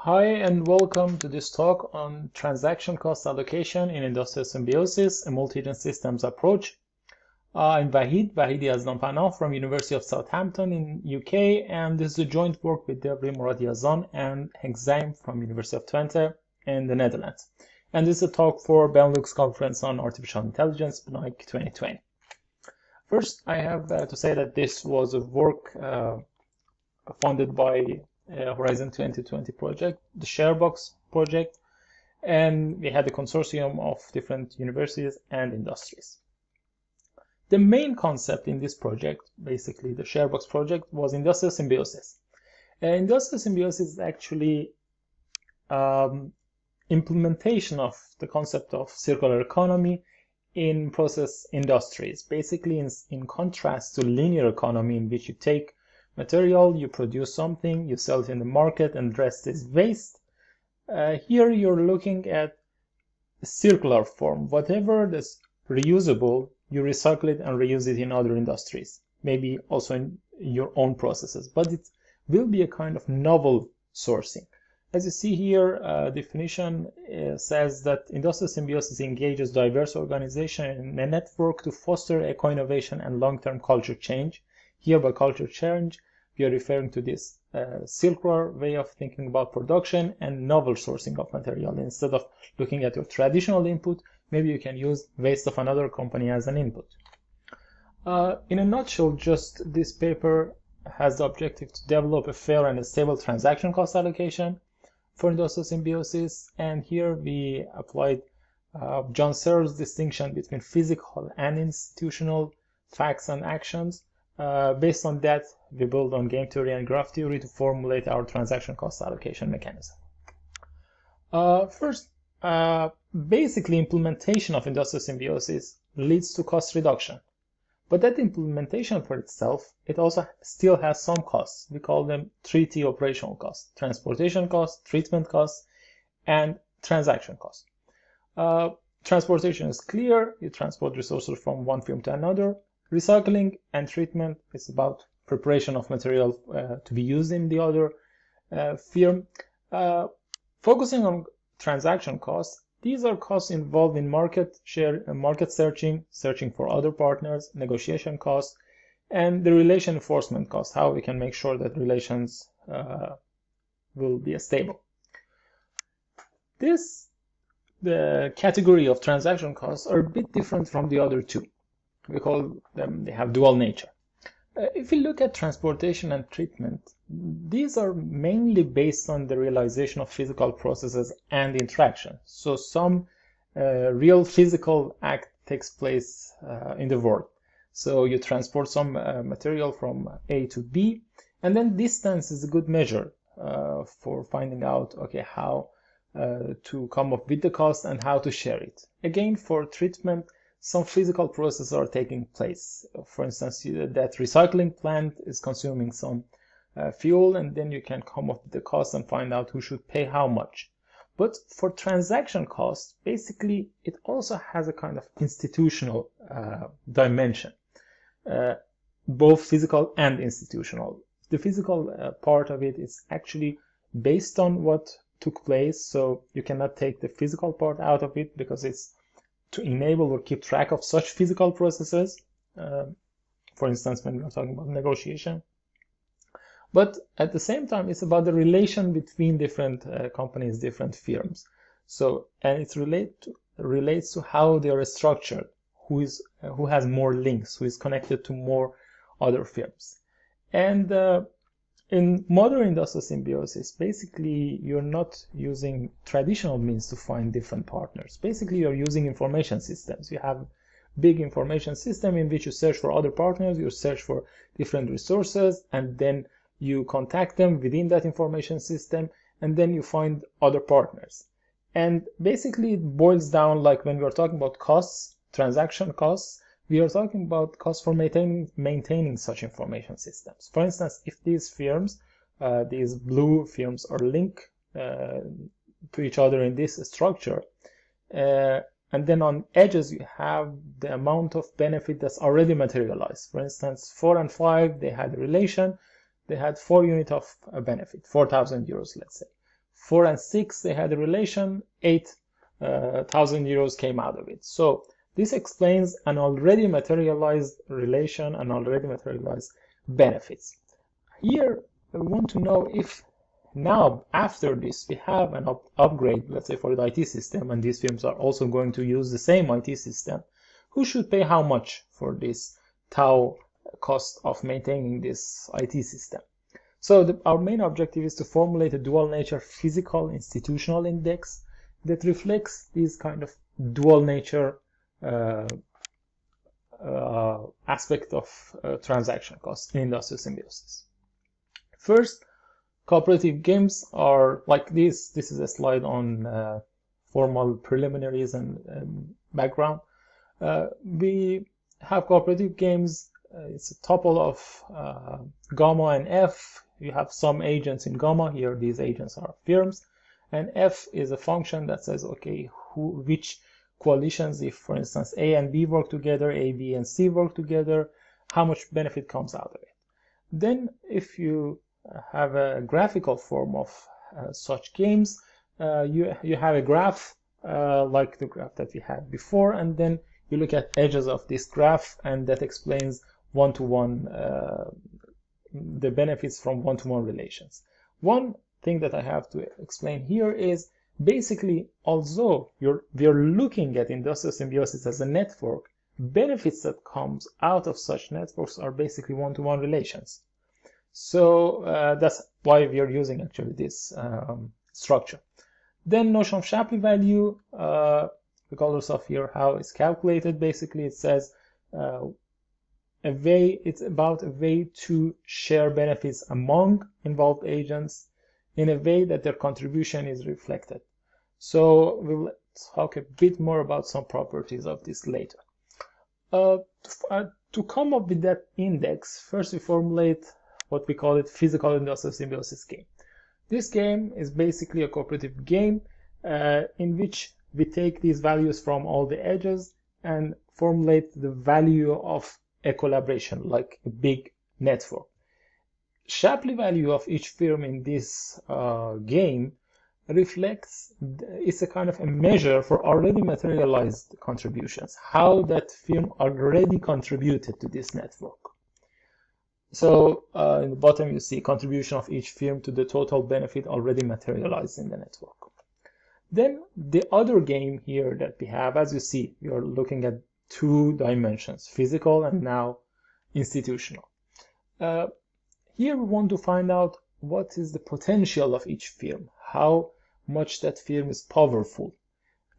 Hi and welcome to this talk on transaction cost allocation in industrial symbiosis, a multi-agent systems approach. I'm Vahid Yazdanpanah from University of Southampton in UK, and this is a joint work with Devrim, Yazan and Henk Zijm from University of Twente in the Netherlands. And this is a talk for Benelux Conference on Artificial Intelligence, BNAIC 2020. First, I have to say that this was a work funded by Horizon 2020 project, the SHAREBOX project, and we had a consortium of different universities and industries. The main concept in this project, basically the SHAREBOX project, was industrial symbiosis. Industrial symbiosis is actually implementation of the concept of circular economy in process industries, basically in contrast to linear economy, in which you take material, you produce something, you sell it in the market, and the rest is waste. Here you're looking at a circular form. Whatever is reusable, you recycle it and reuse it in other industries, maybe also in your own processes, but it will be a kind of novel sourcing. As you see here, definition says that industrial symbiosis engages diverse organizations in a network to foster eco-innovation and long-term culture change. Here, by culture change, we are referring to this circular way of thinking about production and novel sourcing of material. Instead of looking at your traditional input, maybe you can use waste of another company as an input. In a nutshell, just this paper has the objective to develop a fair and a stable transaction cost allocation for industrial symbiosis. And here we applied John Searle's distinction between physical and institutional facts and actions. Based on that, we build on game theory and graph theory to formulate our transaction cost allocation mechanism. First, basically implementation of industrial symbiosis leads to cost reduction. But that implementation for itself, it also still has some costs. We call them 3T operational costs: transportation costs, treatment costs, and transaction costs. Transportation is clear. You transport resources from one firm to another. Recycling and treatment is about preparation of material to be used in the other firm. Focusing on transaction costs, these are costs involved in market searching for other partners, negotiation costs, and the relation enforcement costs, how we can make sure that relations will be stable. The category of transaction costs are a bit different from the other two. We call them, they have dual nature. If we look at transportation and treatment, these are mainly based on the realization of physical processes and interaction. So some real physical act takes place in the world. So you transport some material from A to B, and then distance is a good measure for finding out, okay, how to come up with the cost and how to share it. Again, for treatment, some physical processes are taking place. For instance, that recycling plant is consuming some fuel, and then you can come up with the cost and find out who should pay how much. But for transaction costs, basically, it also has a kind of institutional dimension, both physical and institutional. The physical part of it is actually based on what took place, so you cannot take the physical part out of it because it's to enable or keep track of such physical processes, for instance, when we are talking about negotiation. But at the same time, it's about the relation between different companies, different firms. So, and it relates to how they are structured, who has more links, who is connected to more other firms. And in modern industrial symbiosis, basically, you're not using traditional means to find different partners. Basically, you're using information systems. You have big information system in which you search for other partners, you search for different resources, and then you contact them within that information system, and then you find other partners. And basically, it boils down, like when we are talking about costs, transaction costs, we are talking about costs for maintaining such information systems. For instance, if these firms, these blue firms, are linked to each other in this structure, and then on edges you have the amount of benefit that's already materialized. For instance, 4 and 5, they had a relation, they had 4 units of benefit, 4,000 euros, let's say. 4 and 6, they had a relation, 8,000 euros came out of it. So this explains an already materialized relation and already materialized benefits. Here, we want to know if now, after this, we have an upgrade, let's say for the IT system, and these firms are also going to use the same IT system, who should pay how much for this tau cost of maintaining this IT system. So our main objective is to formulate a dual nature physical institutional index that reflects these kind of dual nature aspect of transaction costs in industrial symbiosis. First, cooperative games are like this. This is a slide on formal preliminaries and background. We have cooperative games. It's a tuple of gamma and F. You have some agents in gamma. Here, these agents are firms. And F is a function that says, okay, which coalitions, if for instance A and B work together, A, B, and C work together, how much benefit comes out of it. Then if you have a graphical form of such games, you have a graph like the graph that we had before, and then you look at edges of this graph, and that explains one-to-one the benefits from one-to-one relations. One thing that I have to explain here is basically, although we are looking at industrial symbiosis as a network, benefits that comes out of such networks are basically one-to-one relations. So that's why we are using actually this structure. Then notion of Shapley value, regardless of here how it's calculated, basically it says it's about a way to share benefits among involved agents in a way that their contribution is reflected. So we'll talk a bit more about some properties of this later. To come up with that index, first we formulate what we call it physical industrial symbiosis game. This game is basically a cooperative game in which we take these values from all the edges and formulate the value of a collaboration, like a big network. Shapley value of each firm in this game reflects, it's a kind of a measure for already materialized contributions, how that firm already contributed to this network. So in the bottom you see contribution of each firm to the total benefit already materialized in the network. Then the other game here that we have, as you see, we are looking at 2 dimensions, physical and now institutional. Here we want to find out what is the potential of each firm, how much that firm is powerful,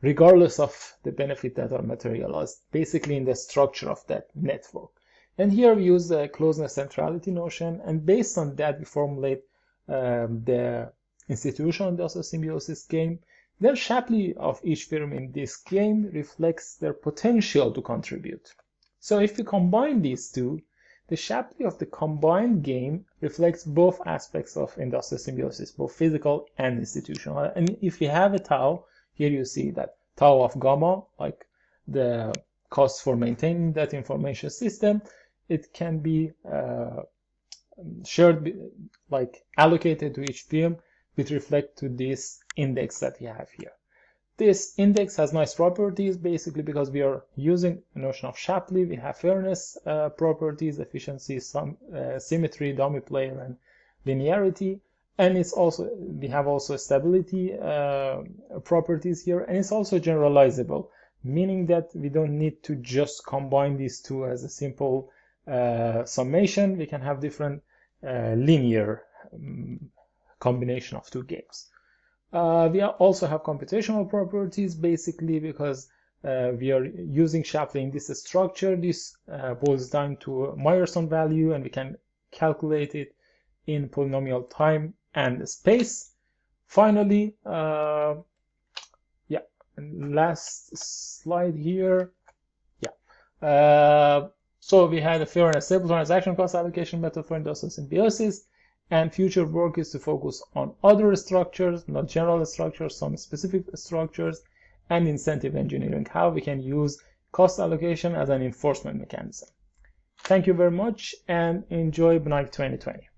regardless of the benefit that are materialized, basically in the structure of that network. And here we use the closeness centrality notion, and based on that we formulate the institutional industrial symbiosis game. Then Shapley of each firm in this game reflects their potential to contribute. So if we combine these two, the Shapley of the combined game reflects both aspects of industrial symbiosis, both physical and institutional. And if we have a tau, here you see that tau of gamma, like the cost for maintaining that information system, it can be shared, like allocated to each firm with respect to this index that we have here. This index has nice properties, basically because we are using a notion of Shapley. We have fairness properties, efficiency, symmetry, dummy player, and linearity. And it's also, we have also stability properties here, and it's also generalizable, meaning that we don't need to just combine these two as a simple summation. We can have different linear combination of 2 games. We also have computational properties, basically because we are using Shapley in this structure. This boils down to a Meyerson value, and we can calculate it in polynomial time and space. Finally, and last slide here. So we had a fair and stable transaction cost allocation method for industrial symbiosis. And future work is to focus on other structures, not general structures, some specific structures, and incentive engineering, how we can use cost allocation as an enforcement mechanism. Thank you very much, and enjoy BNAIC 2020.